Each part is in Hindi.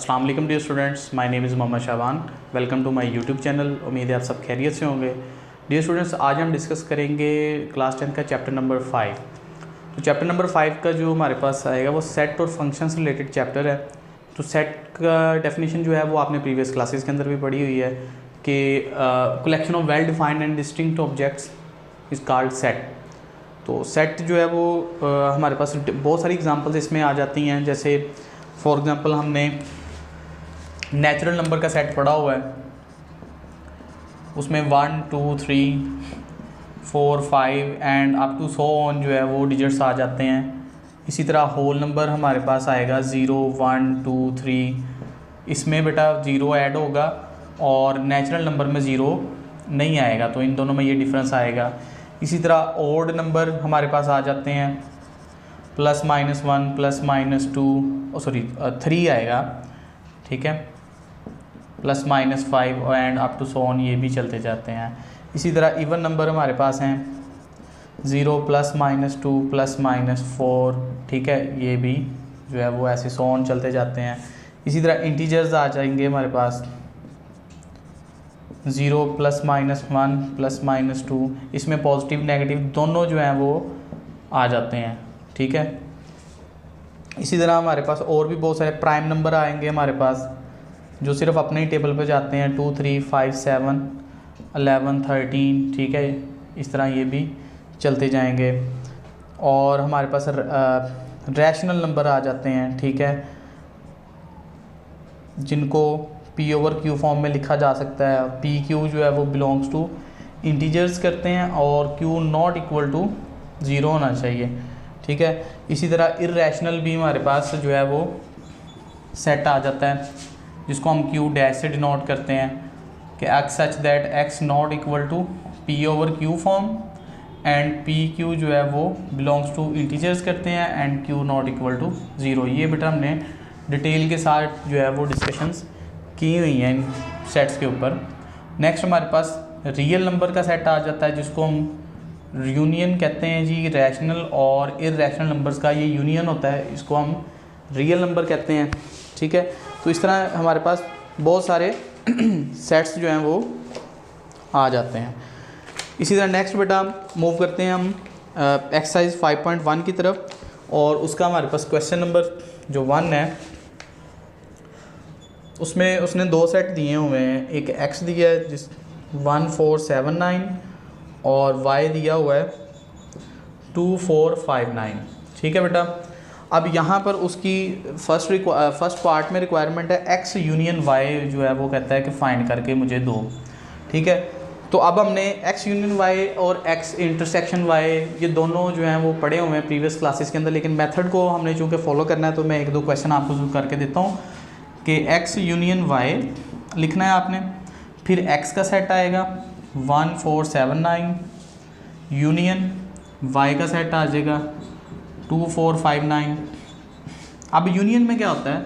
अस्सलाम वालेकुम dear students, my name is Mohammad Shaban. Welcome to my YouTube channel. उम्मीद है आप सब खैरियत से होंगे। डियर स्टूडेंट्स, आज हम डिस्कस करेंगे क्लास 10 का चैप्टर नंबर 5। तो चैप्टर नंबर 5 का जो हमारे पास आएगा वो सेट और फंक्शंस रिलेटेड चैप्टर है। तो सेट का डेफिनेशन जो है वो आपने प्रीवियस क्लासेस के अंदर भी पढ़ी हुई है कि collection of well defined and distinct objects is called set. तो सेट जो है वो हमारे पास बहुत सारी एग्जांपल्स इसमें आ जाती हैं। जैसे फॉर एग्जांपल हमने नेचुरल नंबर का सेट पढ़ा हुआ है, उसमें 1 2 3 4 5 and up to so on जो है वो डिजिट्स आ जाते हैं। इसी तरह होल नंबर हमारे पास आएगा 0 1 2 3, इसमें बेटा 0 ऐड होगा और नेचुरल नंबर में 0 नहीं आएगा, तो इन दोनों में ये डिफरेंस आएगा। इसी तरह ओड नंबर हमारे पास आ जाते हैं, +-1 +-2 3 आएगा, ठीक है, +-5 and up to so on, ये भी चलते जाते हैं। इसी तरह इवन नंबर हमारे पास हैं 0 +-2 +-4, ठीक है, ये भी जो है वो ऐसे सो ऑन चलते जाते हैं। इसी तरह इंटीजर्स आ जाएंगे हमारे पास 0 +-1 +-2, इसमें पॉजिटिव नेगेटिव दोनों जो हैं वो आ जाते हैं, ठीक है। इसी तरह हमारे पास और भी बहुत सारे प्राइम नंबर आएंगे हमारे पास जो सिर्फ अपने ही टेबल पे जाते हैं, 2 3 5 7 11 13, ठीक है। इस तरह ये भी चलते जाएंगे। और हमारे पास रैशनल नंबर आ जाते हैं, ठीक है, जिनको P/Q फॉर्म में लिखा जा सकता है। PQ जो है वो बिलोंग्स टू इंटीजर्स करते हैं और Q नॉट इक्वल टू 0 होना चाहिए, ठीक है। इसी तरह इर्रेशनल भी हमारे पास जो है वो सेट आ जाता है, जिसको हम Q डैश से डिनोट करते हैं कि x such that x not equal to P/Q form and PQ जो है वो बिलोंग्स टू इंटीजर्स करते हैं and Q not equal to 0। ये बेटा हमने डिटेल के साथ जो है वो डिस्कशंस की हुई हैं इन सेट्स के ऊपर। नेक्स्ट हमारे पास रियल नंबर का सेट आ जाता है, जिसको हम यूनियन कहते हैं जी। रैशनल और इर्रेशनल नंबर्स का ये यूनियन होता है, इसको हम रियल नंबर कहते हैं, ठीक है। तो इस तरह हमारे पास बहुत सारे सेट्स जो हैं वो आ जाते हैं। इसी तरह नेक्स्ट बेटा मूव करते हैं हम एक्सरसाइज 5.1 की तरफ, और उसका हमारे पास क्वेश्चन नंबर जो 1 है उसमें उसने 2 सेट दिए हुए हैं। एक x दिया है जिस 1 4 7 9 और y दिया हुआ है 2 4 5 9, ठीक है बेटा। अब यहाँ पर उसकी फर्स्ट पार्ट में रिक्वायरमेंट है x यूनियन y जो है वो कहता है कि फाइंड करके मुझे दो, ठीक है। तो अब हमने x यूनियन y और x इंटरसेक्शन y ये दोनों जो हैं वो पढ़े हुए हैं प्रीवियस क्लासेस के अंदर, लेकिन मेथड को हमने चूँकि फॉलो करना है तो मैं 1-2 क्वेश्चन आपको ज़रूर करके देता हूँ कि x यूनियन y लिखना है आपने। फिर x का सेट आएगा 1 4 7 9 यूनियन y का सेट आ जाएगा 2 4 5 9। अब यूनियन में क्या होता है,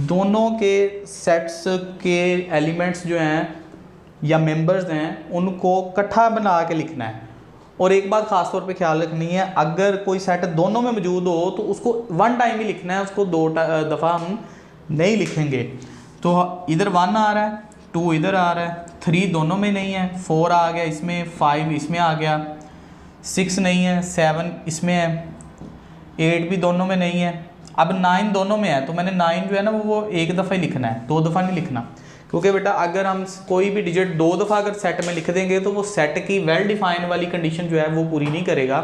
दोनों के सेट्स के एलिमेंट्स जो हैं या मेंबर्स हैं उनको इकट्ठा बना के लिखना है। और एक बात ख़ास तौर पे ख्याल रखनी है, अगर कोई सेट दोनों में मौजूद हो तो उसको 1 टाइम ही लिखना है, उसको 2 दफ़ा हम नहीं लिखेंगे। तो इधर 1 आ रहा है, 2 इधर आ रहा है, 3 दोनों में नहीं है, 4 आ गया इसमें, 5 इसमें आ गया, 6 नहीं है, 7 इसमें है, 8 भी दोनों में नहीं है। अब 9 दोनों में है, तो मैंने 9 जो है ना वो 1 दफ़ा ही लिखना है, 2 दफ़ा नहीं लिखना, क्योंकि बेटा अगर हम कोई भी डिजिट 2 दफ़ा अगर सेट में लिख देंगे तो वो सेट की वेल डिफाइंड वाली कंडीशन जो है वो पूरी नहीं करेगा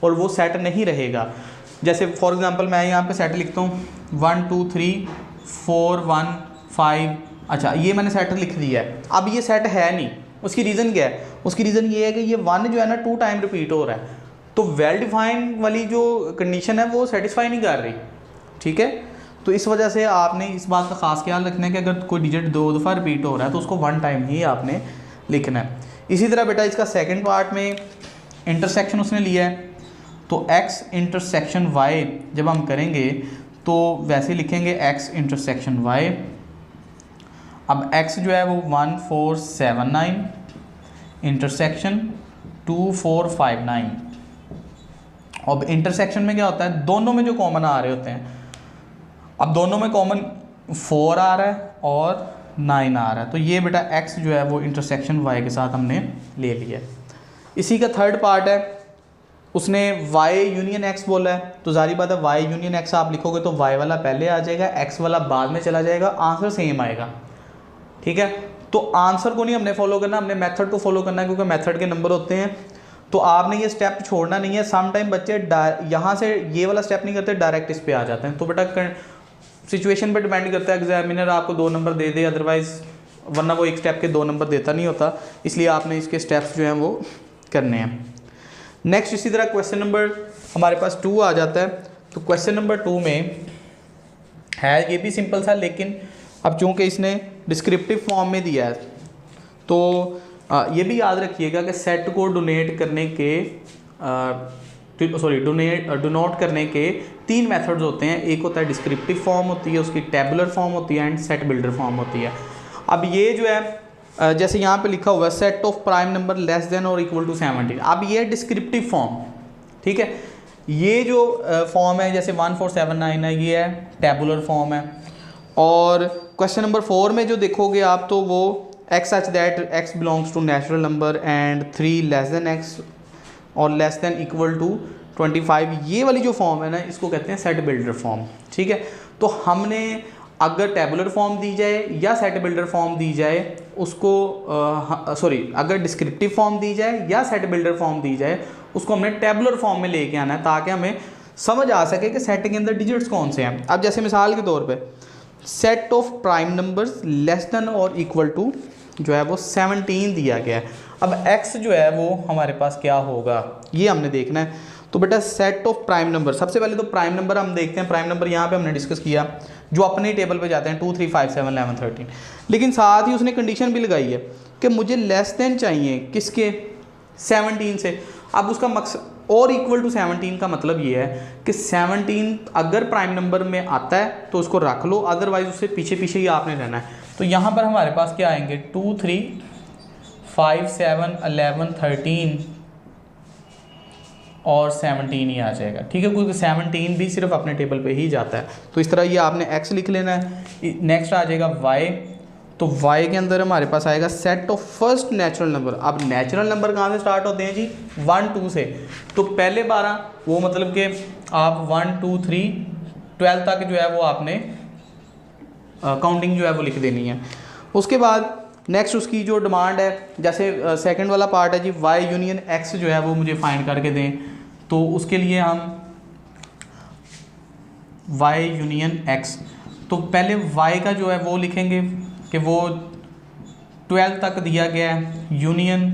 और वो सेट नहीं रहेगा। जैसे फॉर एग्जांपल मैं यहाँ पे सेट लिखता हूँ 1 2 3 4 1 5, अच्छा ये मैंने सेट लिख दिया है। अब ये सेट है नहीं, उसकी रीज़न क्या है, उसकी रीज़न ये है कि ये 1 जो है ना 2 टाइम रिपीट हो रहा है, तो वेल डिफाइंड वाली जो कंडीशन है वो सेटिस्फाई नहीं कर रही, ठीक है। तो इस वजह से आपने इस बात का ख़ास ख्याल रखना है कि अगर कोई डिजिट 2 दफ़ा रिपीट हो रहा है तो उसको 1 टाइम ही आपने लिखना है। इसी तरह बेटा इसका सेकंड पार्ट में इंटरसेक्शन उसने लिया है, तो x इंटरसेक्शन y जब हम करेंगे तो वैसे लिखेंगे x इंटरसेक्शन y। अब x जो है वो 1 4 7 9 इंटरसेक्शन 2 4 5 9। अब इंटरसेक्शन में क्या होता है, दोनों में जो कॉमन आ रहे होते हैं, अब दोनों में कॉमन 4 आ रहा है और 9 आ रहा है। तो ये बेटा x जो है वो इंटरसेक्शन y के साथ हमने ले लिया है। इसी का थर्ड पार्ट है, उसने y यूनियन x बोला है, तो जारी बात है y यूनियन x आप लिखोगे तो y वाला पहले आ जाएगा, x वाला बाद में चला जाएगा, आंसर सेम आएगा। ठीक है, तो आंसर को नहीं हमने फॉलो करना, हमने मेथड को फॉलो करना है, क्योंकि मेथड के नंबर होते हैं। तो आपने ये स्टेप छोड़ना नहीं है। सम टाइम बच्चे यहाँ से ये वाला स्टेप नहीं करते, डायरेक्ट इस पे आ जाते हैं। तो बेटा सिचुएशन पे डिपेंड करता है, एग्जामिनर आपको 2 नंबर दे दे, अदरवाइज वरना वो एक स्टेप के 2 नंबर देता नहीं होता, इसलिए आपने इसके स्टेप्स जो हैं वो करने हैं। नेक्स्ट इसी तरह क्वेश्चन नंबर हमारे पास 2 आ जाता है। तो क्वेश्चन नंबर 2 में है ये भी सिंपल सा, लेकिन अब चूँकि इसने डिस्क्रिप्टिव फॉर्म में दिया है, तो ये भी याद रखिएगा कि सेट को डोनेट करने के डोनोट करने के 3 मेथड्स होते हैं। एक होता है डिस्क्रिप्टिव फॉर्म होती है, उसकी टेबुलर फॉर्म होती है, एंड सेट बिल्डर फॉर्म होती है। अब ये जो है जैसे यहाँ पे लिखा हुआ है set of prime number less than or equal to 17, अब ये डिस्क्रिप्टिव फॉर्म। ठीक है, ये जो फॉर्म है जैसे 1479 है, ये है टेबुलर फॉर्म है। और क्वेश्चन नंबर 4 में जो देखोगे आप, तो वो x such that x belongs to natural number and 3 less than x और लेस देन इक्वल टू 25, ये वाली जो फॉर्म है ना, इसको कहते हैं सेट बिल्डर फॉर्म। ठीक है, तो हमने अगर टेबुलर फॉर्म दी जाए या सेट बिल्डर फॉर्म दी जाए उसको अगर डिस्क्रिप्टिव फॉर्म दी जाए या सेट बिल्डर फॉर्म दी जाए, उसको हमने टेबुलर फॉर्म में लेके आना है, ताकि हमें समझ आ सके कि सेट के अंदर डिजिट्स कौन से हैं। अब जैसे मिसाल के तौर पे set of prime numbers less than or equal to जो है वो 17 दिया गया है। अब x जो है वो हमारे पास क्या होगा, ये हमने देखना है। तो बेटा सेट ऑफ प्राइम नंबर, सबसे पहले तो प्राइम नंबर हम देखते हैं। प्राइम नंबर यहाँ पे हमने डिस्कस किया, जो अपने टेबल पे जाते हैं 2 3 5 7 11 13, लेकिन साथ ही उसने कंडीशन भी लगाई है कि मुझे लेस देन चाहिए किसके, 17 से। अब उसका मकसद और इक्वल टू 17 का मतलब ये है कि 17 अगर प्राइम नंबर में आता है तो उसको रख लो, अदरवाइज उससे पीछे पीछे ही आपने रहना है। तो यहाँ पर हमारे पास क्या आएंगे 2 3 5 7 11 13 और 17 ही आ जाएगा। ठीक है, क्योंकि 17 भी सिर्फ अपने टेबल पे ही जाता है। तो इस तरह ये आपने x लिख लेना है। नेक्स्ट आ जाएगा y, तो y के अंदर हमारे पास आएगा set of first natural number. अब नेचुरल नंबर कहाँ से स्टार्ट होते हैं जी, 1 2 से। तो पहले 12 वो मतलब कि आप 1 2 3 12 तक जो है वो आपने काउंटिंग जो है वो लिख देनी है। उसके बाद नेक्स्ट उसकी जो डिमांड है, जैसे सेकंड वाला पार्ट है जी y यूनियन x जो है वो मुझे फाइंड करके दें। तो उसके लिए हम y यूनियन x, तो पहले y का जो है वो लिखेंगे कि वो 12 तक दिया गया है, यूनियन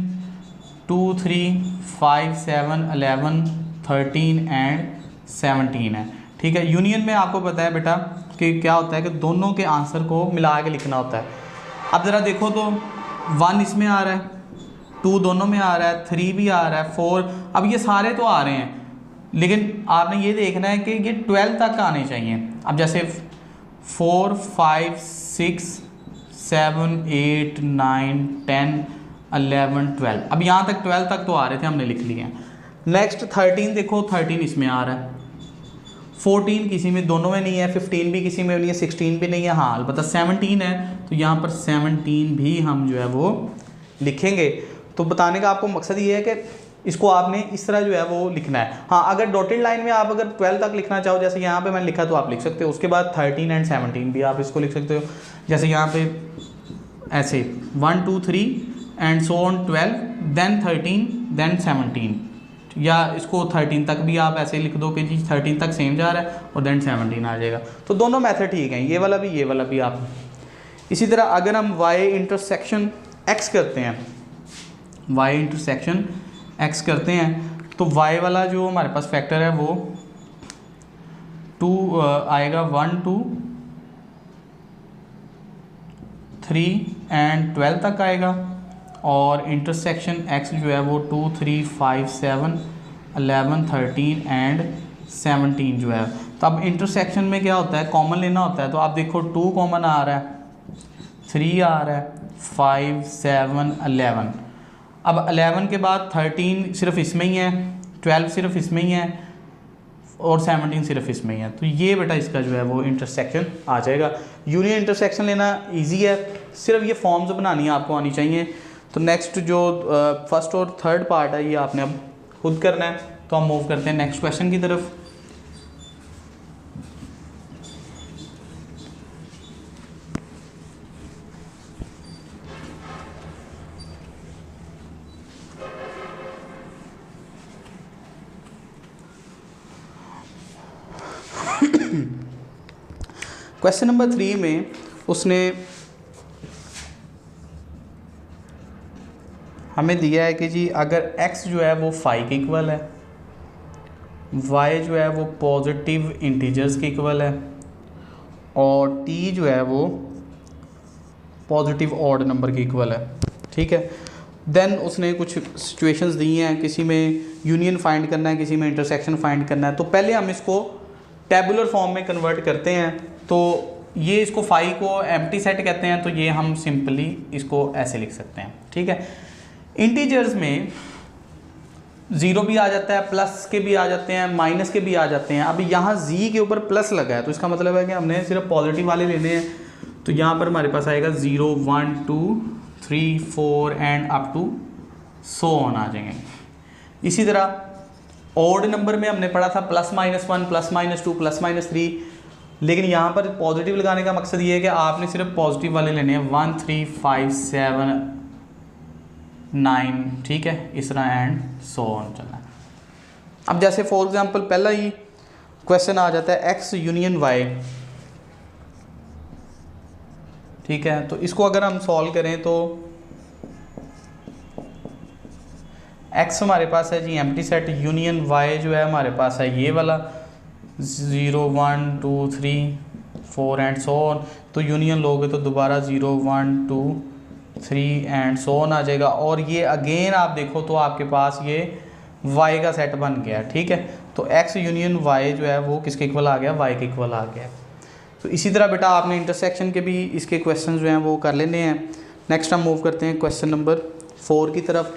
2 3 5 7 11 13 एंड 17 है। ठीक है, यूनियन में आपको पता है बेटा कि क्या होता है कि दोनों के आंसर को मिला के लिखना होता है। अब ज़रा देखो तो 1 इसमें आ रहा है, 2 दोनों में आ रहा है, 3 भी आ रहा है, 4, अब ये सारे तो आ रहे हैं, लेकिन आपने ये देखना है कि ये 12 तक आने चाहिए। अब जैसे 4 5 6 7 8 9 10 11 12, अब यहाँ तक 12 तक तो आ रहे थे, हमने लिख लिए हैं। नेक्स्ट 13 देखो, 13 इसमें आ रहा है, 14 किसी में दोनों में नहीं है, 15 भी किसी में नहीं है, 16 भी नहीं है, हाँ अलबत्ता 17 है, तो यहाँ पर 17 भी हम जो है वो लिखेंगे। तो बताने का आपको मकसद ये है कि इसको आपने इस तरह जो है वो लिखना है। हाँ, अगर डॉटेड लाइन में आप अगर 12 तक लिखना चाहो, जैसे यहाँ पे मैंने लिखा, तो आप लिख सकते हो। उसके बाद 13 एंड 17 भी आप इसको लिख सकते हो, जैसे यहाँ पे ऐसे 1 2 3 and so on 12 then 13 then 17, या इसको 13 तक भी आप ऐसे लिख दो कि जी 13 तक सेम जा रहा है और देन 17 आ जाएगा। तो दोनों मेथड ठीक हैं, ये वाला भी आप। इसी तरह अगर हम y इंटरसेक्शन x करते हैं, y इंटरसेक्शन x करते हैं, तो y वाला जो हमारे पास फैक्टर है वो 2 आएगा, 1 2 3 एंड 12 तक आएगा, और इंटरसेक्शन x जो है वो 2 3 5 7 11 13 एंड 17 जो है। तो अब इंटरसेक्शन में क्या होता है, कॉमन लेना होता है। तो आप देखो 2 कॉमन आ रहा है, 3 आ रहा है, 5 7 11, अब 11 के बाद 13 सिर्फ इसमें ही है, 12 सिर्फ इसमें ही है, और 17 सिर्फ इसमें ही है। तो ये बेटा इसका जो है वो इंटरसेक्शन आ जाएगा। यूनियन इंटरसेक्शन लेना इजी है, सिर्फ ये फॉर्म्स बनानी आपको आनी चाहिए। तो नेक्स्ट जो फर्स्ट और थर्ड पार्ट है ये आपने अब खुद करना है। तो हम मूव करते हैं नेक्स्ट क्वेश्चन की तरफ। क्वेश्चन नंबर 3 में उसने हमें दिया है कि जी अगर x जो है वो 5 के इक्वल है, y जो है वो पॉजिटिव इंटीजर्स के इक्वल है और t जो है वो पॉजिटिव ऑड नंबर के इक्वल है, ठीक है। देन उसने कुछ सिचुएशंस दी हैं, किसी में यूनियन फाइंड करना है, किसी में इंटरसेक्शन फाइंड करना है। तो पहले हम इसको टेबुलर फॉर्म में कन्वर्ट करते हैं। तो ये इसको 5 को एम्प्टी सेट कहते हैं, तो ये हम सिंपली इसको ऐसे लिख सकते हैं, ठीक है। इंटीजर्स में 0 भी आ जाता है, प्लस के भी आ जाते हैं, माइनस के भी आ जाते हैं। अब यहाँ z के ऊपर प्लस लगा है तो इसका मतलब है कि हमने सिर्फ पॉजिटिव वाले लेने हैं। तो यहाँ पर हमारे पास आएगा 0 1 2 3 4 and up to so on आ जाएंगे। इसी तरह ऑड नंबर में हमने पढ़ा था +-1 +-2 +-3, लेकिन यहाँ पर पॉजिटिव लगाने का मकसद ये है कि आपने सिर्फ पॉजिटिव वाले लेने हैं 1 3 5 7 9, ठीक है, इस तरह एंड सो ऑन चलना है। अब जैसे फॉर एग्जांपल पहला ही क्वेश्चन आ जाता है x यूनियन y, ठीक है। तो इसको अगर हम सॉल्व करें तो x हमारे पास है जी एम्प्टी सेट, यूनियन y जो है हमारे पास है ये वाला 0 1 2 3 4 एंड सो ऑन। तो यूनियन लोगे तो दोबारा 0 1 2 3 एंड सो ऑन आ जाएगा। और ये अगेन आप देखो तो आपके पास ये y का सेट बन गया, ठीक है। तो x यूनियन y जो है वो किसके इक्वल आ गया, y के इक्वल आ गया। तो इसी तरह बेटा आपने इंटरसेक्शन के भी इसके क्वेश्चन जो हैं वो कर लेने हैं। नेक्स्ट हम मूव करते हैं क्वेश्चन नंबर 4 की तरफ।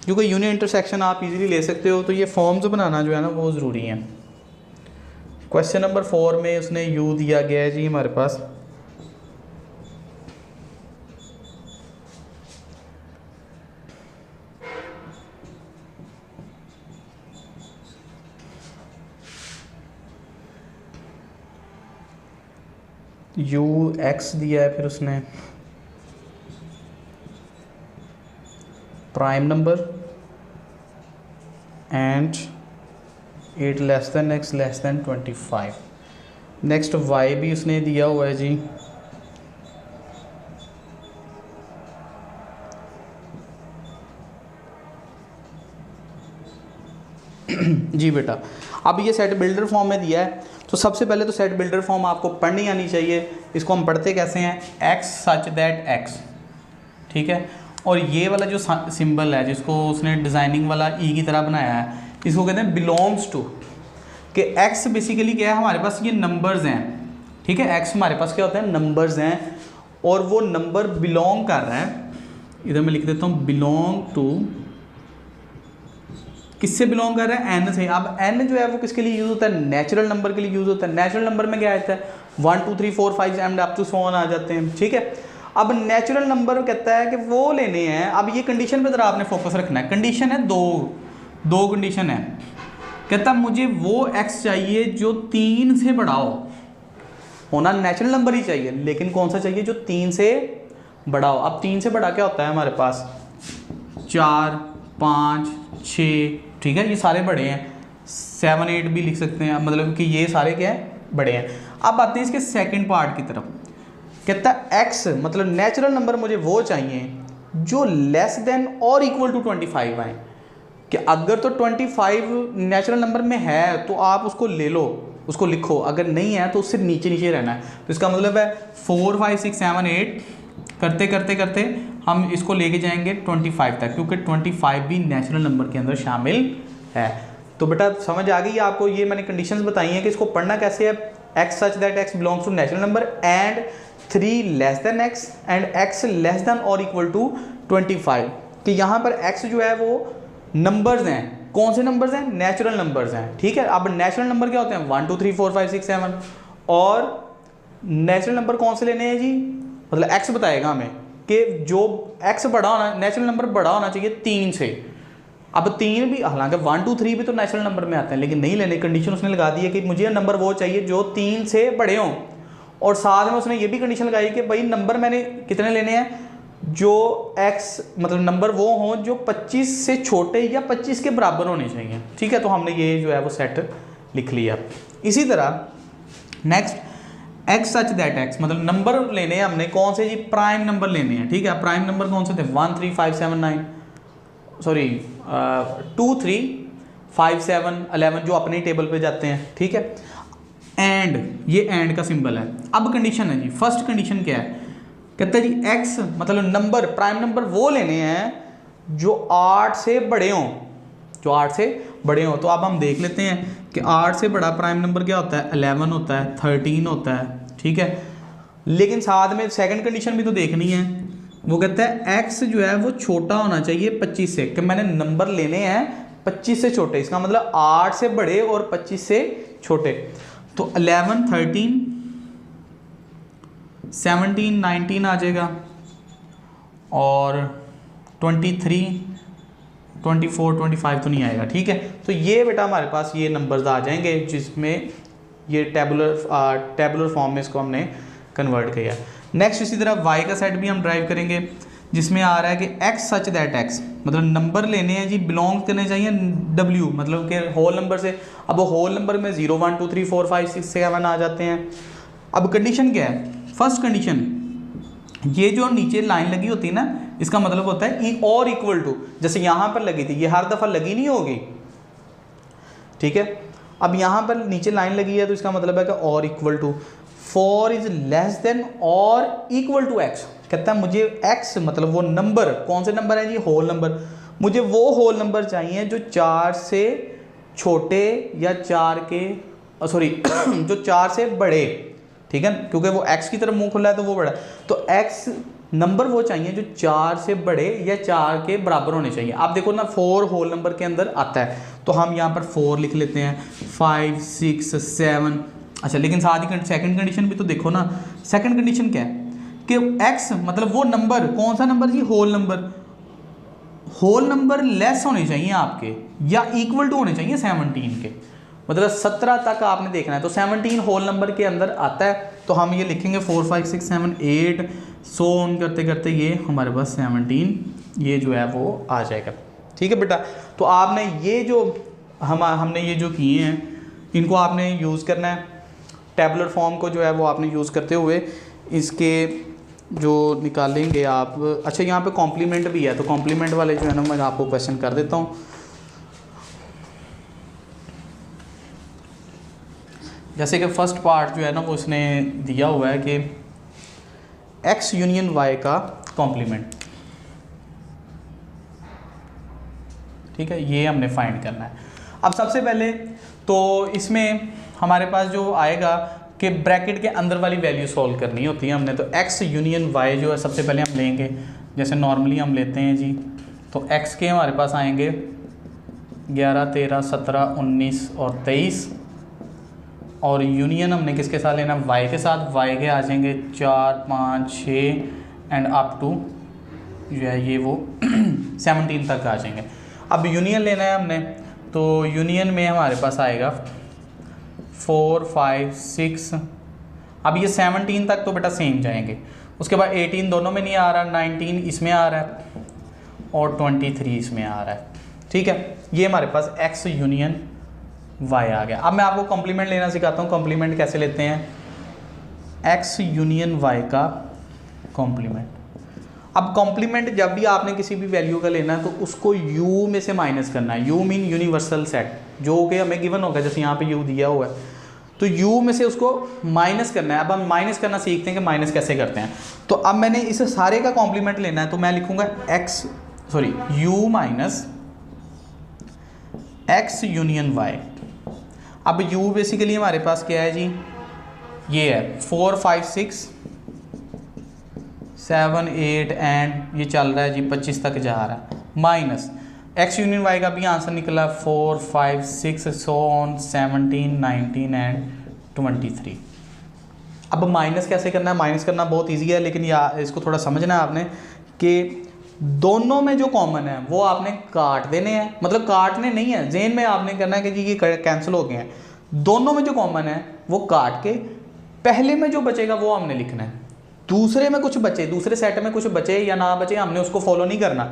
क्योंकि यूनियन इंटरसेक्शन आप इजीली ले सकते हो, तो ये फॉर्म्स बनाना जो है ना वो ज़रूरी है। क्वेश्चन नंबर 4 में उसने u दिया गया है जी हमारे पास u x दिया है, फिर उसने prime number and 8 less than x less than 25। Next y भी उसने दिया हुआ है जी जी बेटा। अब ये सेट बिल्डर फॉर्म में दिया है, तो सबसे पहले तो सेट बिल्डर फॉर्म आपको पढ़नी आनी चाहिए। इसको हम पढ़ते कैसे हैं, x सच दैट x, ठीक है। और ये वाला जो सिंबल है जिसको उसने डिज़ाइनिंग वाला ई की तरह बनाया है, इसको कहते हैं बिलोंग्स टू, कि x बेसिकली क्या है हमारे पास ये नंबर्स हैं, ठीक है। x हमारे पास क्या होता है, नंबर्स हैं, और वो नंबर बिलोंग कर रहा है, इधर मैं लिख देता हूँ बिलोंग टू, किससे बिलोंग कर रहा है, n से। अब n जो है वो किसके लिए यूज़ होता है, नेचुरल नंबर के लिए यूज़ होता है। नेचुरल नंबर में क्या आता है 1 2 3 4 5 and up to so on आ जाते हैं, ठीक है। अब नेचुरल नंबर कहता है कि वो लेने हैं। अब ये कंडीशन पे ज़रा आपने फोकस रखना है। कंडीशन है दो कंडीशन है। कहता मुझे वो x चाहिए जो 3 से बड़ा हो, होना नेचुरल नंबर ही चाहिए, लेकिन कौन सा चाहिए, जो 3 से बड़ा हो। अब 3 से बड़ा क्या होता है हमारे पास, 4 5 6, ठीक है, ये सारे बड़े हैं। 7 8 भी लिख सकते हैं, मतलब कि ये सारे क्या है, बड़े हैं। अब आते हैं इसके सेकंड पार्ट की तरफ। कहता है x मतलब नेचुरल नंबर मुझे वो चाहिए जो less than or equal to 25 आए, कि अगर तो 25 नेचुरल नंबर में है तो आप उसको ले लो, उसको लिखो, अगर नहीं है तो उससे नीचे नीचे रहना है। तो इसका मतलब है 4 5 6 7 8 करते करते करते हम इसको लेके जाएंगे 25 तक, क्योंकि 25 भी नेचुरल नंबर के अंदर शामिल है। तो बेटा समझ आ गई आपको, ये मैंने कंडीशंस बताई हैं कि इसको पढ़ना कैसे है। x such that x belongs to natural number and 3 less than x and x less than or equal to 25, कि यहाँ पर x जो है वो नंबर्स हैं, कौन से नंबर्स हैं? नेचुरल नंबर्स हैं, ठीक है। अब नेचुरल नंबर क्या होते हैं? 1 2 3 4 5 6 7। और नेचुरल नंबर कौन से लेने हैं जी? मतलब एक्स बताएगा हमें कि जो एक्स बड़ा होना, नेचुरल नंबर बड़ा होना चाहिए 3 से। अब 3 भी, हालांकि 1 2 3 भी तो नेचुरल नंबर में आते हैं, लेकिन नहीं लेने, कंडीशन उसने लगा दी है कि मुझे नंबर वो चाहिए जो 3 से बड़े हों। और साथ में उसने ये भी कंडीशन लगाई कि भाई नंबर मैंने कितने लेने हैं, जो एक्स मतलब नंबर वो हों जो 25 से छोटे या 25 के बराबर होने चाहिए, ठीक है। तो हमने ये जो है वो सेट लिख लिया। इसी तरह next x such that x, मतलब नंबर लेने हैं हमने कौन से जी? प्राइम नंबर लेने हैं, ठीक है। प्राइम नंबर कौन से थे? 1 3 5 7 9, सॉरी 2 3 5 7 11 जो अपने टेबल पे जाते हैं, ठीक है। एंड, ये एंड का सिंबल है। अब कंडीशन है जी, फर्स्ट कंडीशन क्या है? कहते हैं जी एक्स मतलब नंबर, प्राइम नंबर वो लेने हैं जो 8 से बड़े हों, जो 8 से बड़े हों। तो अब हम देख लेते हैं कि 8 से बड़ा प्राइम नंबर क्या होता है? 11 होता है, 13 होता है, ठीक है। लेकिन साथ में सेकंड कंडीशन भी तो देखनी है। वो कहता है एक्स जो है वो छोटा होना चाहिए 25 से, कि मैंने नंबर लेने हैं 25 से छोटे। इसका मतलब 8 से बड़े और 25 से छोटे। तो 11 13 17 19 आ जाएगा, और 23 24 25 तो नहीं आएगा, ठीक है। तो ये बेटा हमारे पास ये नंबर्स आ जाएंगे जिसमें ये टेबुलर फॉर्म में इसको हमने कन्वर्ट किया। नेक्स्ट इसी तरह y का सेट भी हम ड्राइव करेंगे, जिसमें आ रहा है कि x सच दैट x, मतलब नंबर लेने हैं जी, बिलोंग करने चाहिए w, मतलब कि होल नंबर से। अब होल नंबर में 0 1 2 3 4 5 6 7 आ जाते हैं। अब कंडीशन क्या है? फर्स्ट कंडीशन, ये जो नीचे लाइन लगी होती है ना, इसका मतलब होता है और इक्वल टू, जैसे यहाँ पर लगी थी, ये हर दफ़ा लगी नहीं होगी, ठीक है। अब यहाँ पर नीचे लाइन लगी है तो इसका मतलब है कि or equal to, 4 is less than or equal to X. कहता है मुझे एक्स मतलब वो नंबर, कौन से नंबर है जी? Whole number. मुझे वो होल नंबर चाहिए जो 4 से छोटे या 4 के जो 4 से बड़े, ठीक है, क्योंकि वो x की तरफ मुंह खुला है तो वो बड़ा है। तो x नंबर वो चाहिए जो 4 से बड़े या 4 के बराबर होने चाहिए। आप देखो ना 4 होल नंबर के अंदर आता है, तो हम यहाँ पर 4 लिख लेते हैं, 5 6 7। अच्छा, लेकिन साथ ही सेकंड कंडीशन भी तो देखो ना। सेकंड कंडीशन क्या है कि x मतलब वो नंबर, कौन सा नंबर जी? Whole number. Whole number less होने चाहिए आपके या इक्वल टू होने चाहिए 17 के, मतलब 17 तक आपने देखना है। तो 17 होल नंबर के अंदर आता है, तो हम ये लिखेंगे 4 5 6 7 8 सो ऑन करते करते ये हमारे पास 17 ये जो है वो आ जाएगा, ठीक है बेटा। तो आपने ये जो हमने ये जो किए हैं इनको आपने यूज़ करना है। टेबुलर फॉर्म को जो है वो आपने यूज़ करते हुए इसके जो निकालेंगे आप। अच्छा, यहाँ पे कॉम्प्लीमेंट भी है, तो कॉम्प्लीमेंट वाले जो है ना मैं आपको क्वेश्चन कर देता हूँ। जैसे कि फर्स्ट पार्ट जो है ना वो उसने दिया हुआ है कि x यूनियन y का कॉम्प्लीमेंट, ठीक है, ये हमने फाइंड करना है। अब सबसे पहले तो इसमें हमारे पास जो आएगा कि ब्रैकेट के अंदर वाली वैल्यू सॉल्व करनी होती है हमने। तो x यूनियन y जो है सबसे पहले हम लेंगे, जैसे नॉर्मली हम लेते हैं जी। तो x के हमारे पास आएंगे 11 13 17 19 और 23, और यूनियन हमने किसके साथ लेना? y के साथ। y के आ जाएंगे 4 5 6 एंड अप टू जो है ये वो 17 तक आ जाएंगे। अब यूनियन लेना है हमने, तो यूनियन में हमारे पास आएगा 4 5 6। अब ये 17 तक तो बेटा सेम जाएंगे। उसके बाद 18 दोनों में नहीं आ रहा, 19 इसमें आ रहा है और 23 इसमें आ रहा है, ठीक है। ये हमारे पास x यूनियन y आ गया। अब मैं आपको कॉम्प्लीमेंट लेना सिखाता हूँ। कॉम्प्लीमेंट कैसे लेते हैं? x यूनियन y का कॉम्प्लीमेंट। अब कॉम्प्लीमेंट जब भी आपने किसी भी वैल्यू का लेना है तो उसको u में से माइनस करना है। u मीन यूनिवर्सल सेट, जो कि हमें गिवन होगा, जैसे यहाँ पे u दिया हुआ है, तो u में से उसको माइनस करना है। अब हम माइनस करना सीखते हैं कि माइनस कैसे करते हैं। तो अब मैंने इस सारे का कॉम्प्लीमेंट लेना है, तो मैं लिखूँगा u minus x union y। अब u बेसिकली हमारे पास क्या है जी? ये है 4 5 6 7 8 एंड ये चल रहा है जी 25 तक जा रहा है, माइनस एक्स यूनियन वाई का भी आंसर निकला 4 5 6 सो ऑन 17 19 एंड 23। अब माइनस कैसे करना है, माइनस करना बहुत इजी है, लेकिन इसको थोड़ा समझना है आपने कि दोनों में जो कॉमन है वो आपने काट देने हैं, मतलब काटने नहीं है, जेन में आपने करना है कि जी ये कैंसिल हो गए हैं। दोनों में जो कॉमन है वो काट के पहले में जो बचेगा वो हमने लिखना है, दूसरे में कुछ बचे, दूसरे सेट में कुछ बचे या ना बचे हमने उसको फॉलो नहीं करना,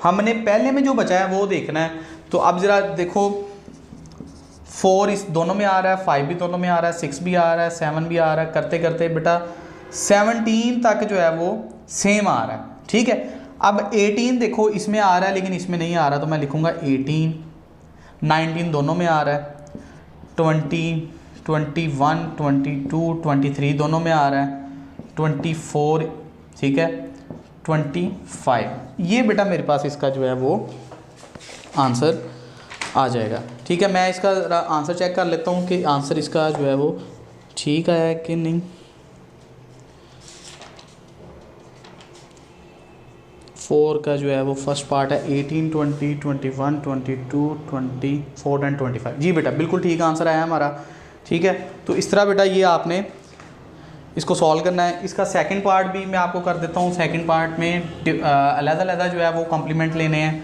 हमने पहले में जो बचा है वो देखना है। तो अब ज़रा देखो 4 इस दोनों में आ रहा है, 5 भी दोनों में आ रहा है, 6 भी आ रहा है, 7 भी आ रहा है, करते करते बेटा 17 तक जो है वो सेम आ रहा है। ठीक है, अब 18 देखो इसमें आ रहा है लेकिन इसमें नहीं आ रहा, तो मैं लिखूँगा 18। 19 दोनों में आ रहा है, 20 21 22 23 दोनों में आ रहा है, 24 ठीक है, 25 ये बेटा मेरे पास इसका जो है वो आंसर आ जाएगा। ठीक है, मैं इसका आंसर चेक कर लेता हूँ कि आंसर इसका जो है वो ठीक आया है कि नहीं। 4 का जो है वो फर्स्ट पार्ट है 18 20 21 22 24 एंड 25। जी बेटा बिल्कुल ठीक आंसर आया हमारा। ठीक है, तो इस तरह बेटा ये आपने इसको सॉल्व करना है। इसका सेकंड पार्ट भी मैं आपको कर देता हूँ। सेकंड पार्ट में अलग-अलग जो है वो कॉम्प्लीमेंट लेने हैं,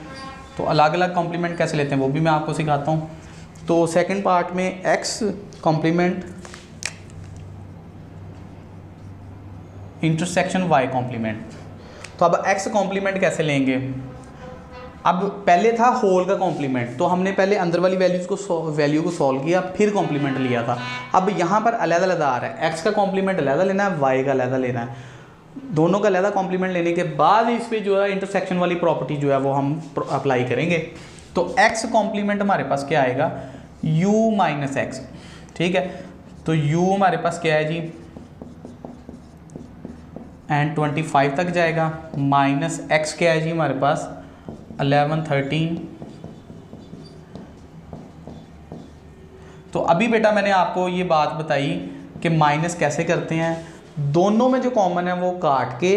तो अलग अलग कॉम्प्लीमेंट कैसे लेते हैं वो भी मैं आपको सिखाता हूँ। तो सेकंड पार्ट में X complement intersection Y complement. तो अब एक्स कॉम्प्लीमेंट कैसे लेंगे, अब पहले था होल का कॉम्प्लीमेंट, तो हमने पहले अंदर वाली वैल्यू को सॉल्व किया फिर कॉम्प्लीमेंट लिया था। अब यहाँ पर अलग-अलग आ रहा है, एक्स का कॉम्प्लीमेंट अलग लेना है, वाई का अलग लेना है, दोनों का अलग कॉम्प्लीमेंट लेने के बाद इस पर जो है इंटरसेक्शन वाली प्रॉपर्टी जो है वो हम अप्लाई करेंगे। तो एक्स कॉम्प्लीमेंट हमारे पास क्या आएगा, u माइनस एक्स। ठीक है, तो u हमारे पास क्या है जी एंड 25 तक जाएगा, माइनस एक्स क्या है जी हमारे पास 11 13। तो अभी बेटा मैंने आपको ये बात बताई कि माइनस कैसे करते हैं, दोनों में जो कॉमन है वो काट के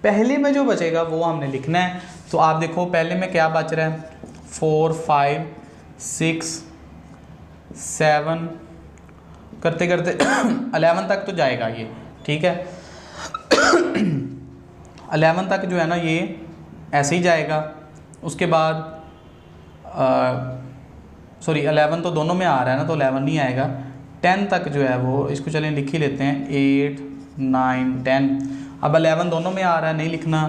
पहले में जो बचेगा वो हमने लिखना है। तो आप देखो पहले में क्या बच रहा है 4 5 6 7 करते करते 11 तक तो जाएगा ये। ठीक है 11 तक जो है ना ये ऐसे ही जाएगा, उसके बाद सॉरी 11 तो दोनों में आ रहा है ना, तो 11 नहीं आएगा, 10 तक जो है वो इसको चलें लिख ही लेते हैं 8 9 10। अब 11 दोनों में आ रहा है नहीं लिखना,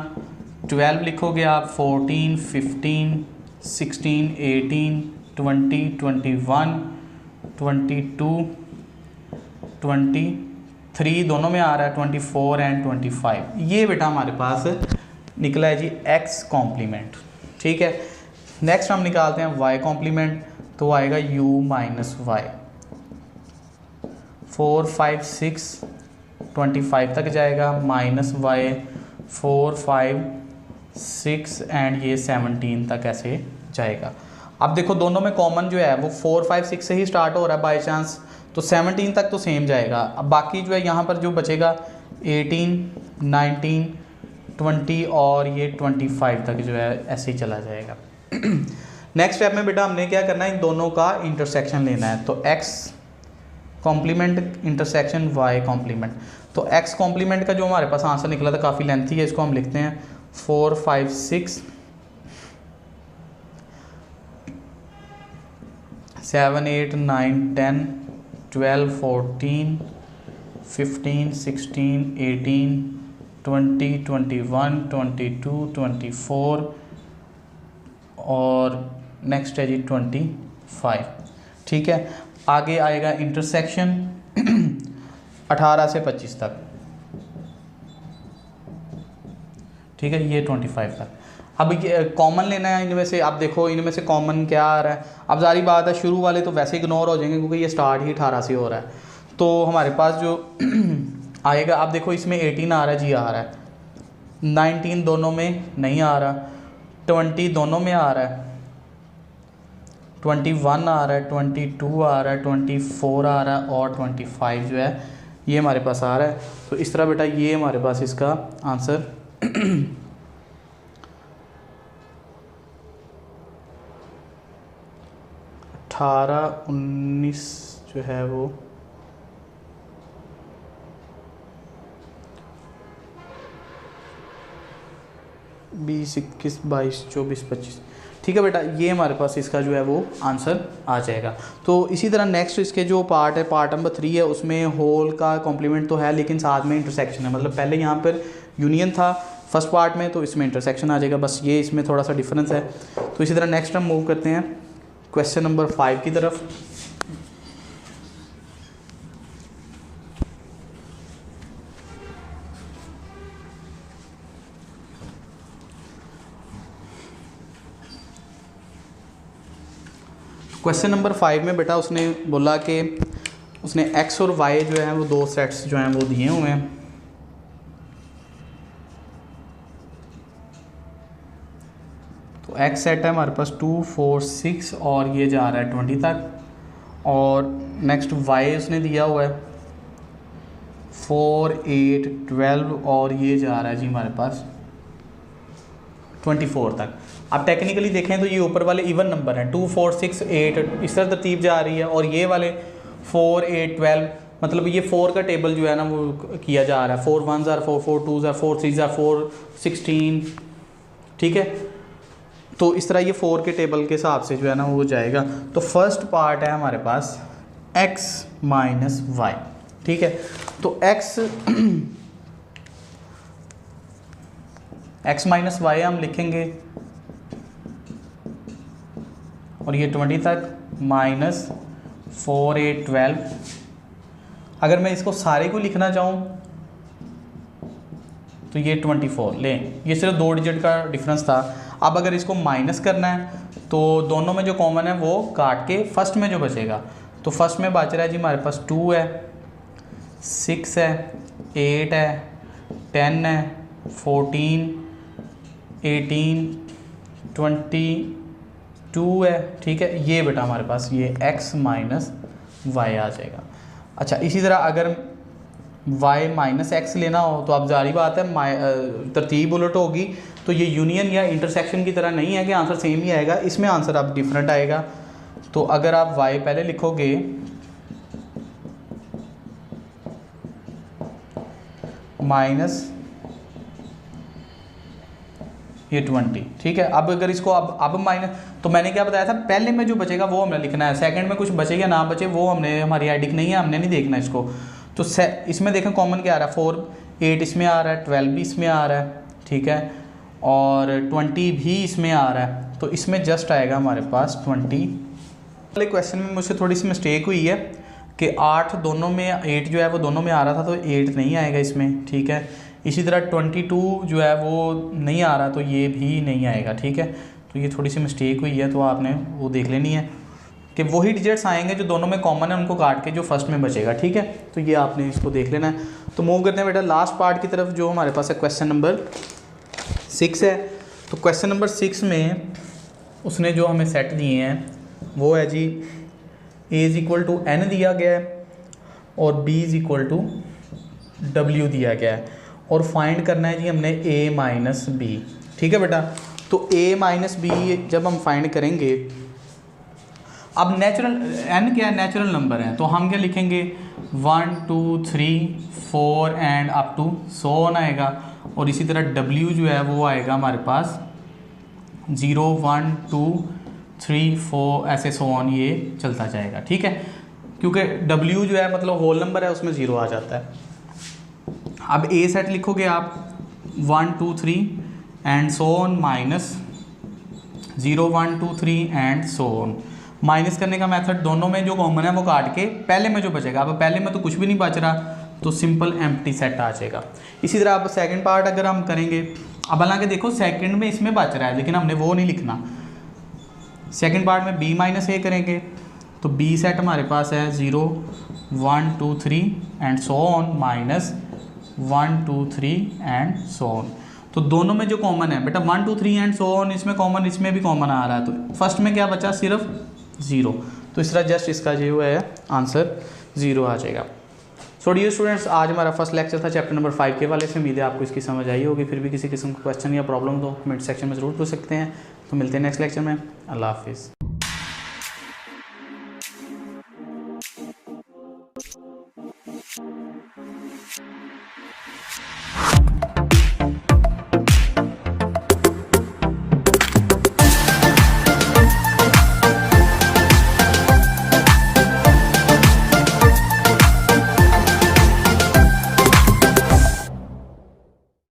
12 लिखोगे आप, 14 15 16 18 20 21 22 23 दोनों में आ रहा है, 24 एंड 25। ये बेटा हमारे पास निकला है जी एक्स कॉम्प्लीमेंट। ठीक है, नेक्स्ट हम निकालते हैं वाई कॉम्प्लीमेंट, तो आएगा u माइनस वाई। 4 5 6 25 तक जाएगा, माइनस वाई 4 5 6 एंड ये 17 तक ऐसे जाएगा। अब देखो दोनों में कॉमन जो है वो 4 5 6 से ही स्टार्ट हो रहा है बाई चांस, तो 17 तक तो सेम जाएगा। अब बाकी जो है यहाँ पर जो बचेगा 18 19 20 और ये 25 तक जो है ऐसे ही चला जाएगा। नेक्स्ट स्टेप में बेटा हमने क्या करना है, इन दोनों का इंटरसेक्शन लेना है। तो x complement intersection y complement. तो x कॉम्प्लीमेंट का जो हमारे पास आंसर निकला था काफ़ी लेंथी है, इसको हम लिखते हैं 4 5 6 7 8 9 10 12 14 15 16 18 20 21 22 24 और नेक्स्ट है जी 25। ठीक है, आगे आएगा इंटरसेक्शन 18 से 25 तक। ठीक है, ये 25 तक। अब ये कॉमन लेना है इनमें से। आप देखो इनमें से कॉमन क्या आ रहा है, अब जारी बात है शुरू वाले तो वैसे इग्नोर हो जाएंगे क्योंकि ये स्टार्ट ही 18 से हो रहा है। तो हमारे पास जो आएगा, आप देखो इसमें 18 आ रहा है जी, आ रहा है, 19 दोनों में नहीं आ रहा, 20 दोनों में आ रहा है, 21 आ रहा है, 22 आ रहा है, 24 आ रहा है और 25 जो है ये हमारे पास आ रहा है। तो इस तरह बेटा ये हमारे पास इसका आंसर 18 19 जो है वो 20 21 22 24 25। ठीक है बेटा, ये हमारे पास इसका जो है वो आंसर आ जाएगा। तो इसी तरह नेक्स्ट इसके जो पार्ट है, पार्ट नंबर 3 है, उसमें होल का कॉम्प्लीमेंट तो है लेकिन साथ में इंटरसेक्शन है। मतलब पहले यहाँ पर यूनियन था फर्स्ट पार्ट में, तो इसमें इंटरसेक्शन आ जाएगा, बस ये इसमें थोड़ा सा डिफरेंस है। तो इसी तरह नेक्स्ट हम मूव करते हैं क्वेश्चन नंबर 5 की तरफ। क्वेश्चन नंबर 5 में बेटा उसने बोला कि उसने x और y जो है वो दो सेट्स जो हैं वो दिए हुए हैं। तो x सेट है हमारे पास 2 4 6 और ये जा रहा है 20 तक। और नेक्स्ट y उसने दिया हुआ है 4 8 12 और ये जा रहा है जी हमारे पास 24 तक। अब टेक्निकली देखें तो ये ऊपर वाले इवन नंबर हैं, 2 4 6 8 इस तरह तरतीब जा रही है, और ये वाले 4 8 12 मतलब ये 4 का टेबल जो है ना वो किया जा रहा है। 4 1s are 4 4 2s are 4 3s are 4 16। ठीक है, तो इस तरह ये 4 के टेबल के हिसाब से जो है ना वो जाएगा। तो फर्स्ट पार्ट है हमारे पास x माइनस वाई। ठीक है, तो x माइनस वाई हम लिखेंगे और ये 20 तक माइनस 4 8 12। अगर मैं इसको सारे को लिखना चाहूँ तो ये 24 लें, ये सिर्फ 2 डिजिट का डिफरेंस था। अब अगर इसको माइनस करना है तो दोनों में जो कॉमन है वो काट के फर्स्ट में जो बचेगा, तो फर्स्ट में बच रहा है जी हमारे पास 2 है 6 है 8 है 10 है 14 18 22 है। ठीक है, ये बेटा हमारे पास ये x माइनस वाई आ जाएगा। अच्छा, इसी तरह अगर y माइनस एक्स लेना हो तो अब जारी बात है तरतीब उलट होगी, तो ये यूनियन या इंटरसेक्शन की तरह नहीं है कि आंसर सेम ही आएगा, इसमें आंसर अब डिफरेंट आएगा। तो अगर आप y पहले लिखोगे माइनस ये 20। ठीक है, अब अगर इसको अब माइनस, तो मैंने क्या बताया था, पहले में जो बचेगा वो हमने लिखना है, सेकंड में कुछ बचे या ना बचे वो हमने, हमारी आइडिक नहीं है, हमने नहीं देखना इसको। तो इसमें देखें कॉमन क्या आ रहा है, 4 8 इसमें आ रहा है, 12 भी इसमें आ रहा है। ठीक है, और 20 भी इसमें आ रहा है, तो इसमें जस्ट आएगा हमारे पास 20। पहले क्वेश्चन में मुझसे थोड़ी सी मिस्टेक हुई है कि 8 दोनों में, 8 जो है वो दोनों में आ रहा था, तो 8 नहीं आएगा इसमें। ठीक है, इसी तरह 22 जो है वो नहीं आ रहा, तो ये भी नहीं आएगा। ठीक है, तो ये थोड़ी सी मिस्टेक हुई है, तो आपने वो देख लेनी है कि वही डिजिट्स आएंगे जो दोनों में कॉमन है, उनको काट के जो फर्स्ट में बचेगा। ठीक है, तो ये आपने इसको देख लेना है। तो मूव करते हैं बेटा लास्ट पार्ट की तरफ, जो हमारे पास है क्वेश्चन नंबर 6 है। तो क्वेश्चन नंबर 6 में उसने जो हमें सेट दिए हैं वो है जी a = n दिया गया है और b = w दिया गया है, और फाइंड करना है जी हमने a माइनस बी। ठीक है बेटा, तो a माइनस बी जब हम फाइंड करेंगे, अब नेचुरल n क्या है, नेचुरल नंबर है, तो हम क्या लिखेंगे 1 2 3 4 एंड अप टू 100 आएगा। और इसी तरह w जो है वो आएगा हमारे पास 0 1 2 3 4 ऐसे 100 ये चलता जाएगा। ठीक है, क्योंकि w जो है मतलब होल नंबर है, उसमें 0 आ जाता है। अब a सेट लिखोगे आप 1 2 3 एंड 100 माइनस 0 1 2 3 एंड 100। माइनस करने का मेथड, दोनों में जो कॉमन है वो काट के पहले में जो बचेगा, अब पहले में तो कुछ भी नहीं बच रहा, तो सिंपल एम्प्टी सेट आ जाएगा। इसी तरह अब सेकंड पार्ट अगर हम करेंगे, अब हालांकि देखो सेकंड में इसमें बच रहा है लेकिन हमने वो नहीं लिखना। सेकंड पार्ट में b माइनस a करेंगे, तो b सेट हमारे पास है 0 1 2 3 एंड 100 माइनस 1 2 3 एंड 100। तो दोनों में जो कॉमन है बेटा 1 2 3 एंड 100 इसमें कॉमन, इसमें भी कॉमन आ रहा है, तो फर्स्ट में क्या बचा, सिर्फ 0। तो इस तरह जस्ट इसका जो है आंसर 0 आ जाएगा। सो डियर स्टूडेंट्स, आज हमारा फर्स्ट लेक्चर था चैप्टर नंबर 5 के वाले से। उम्मीद है आपको इसकी समझ आई होगी। फिर भी किसी किस्म का क्वेश्चन या प्रॉब्लम तो कमेंट सेक्शन में ज़रूर पूछ सकते हैं। तो मिलते हैं नेक्स्ट लेक्चर में। अल्लाह हाफिज़।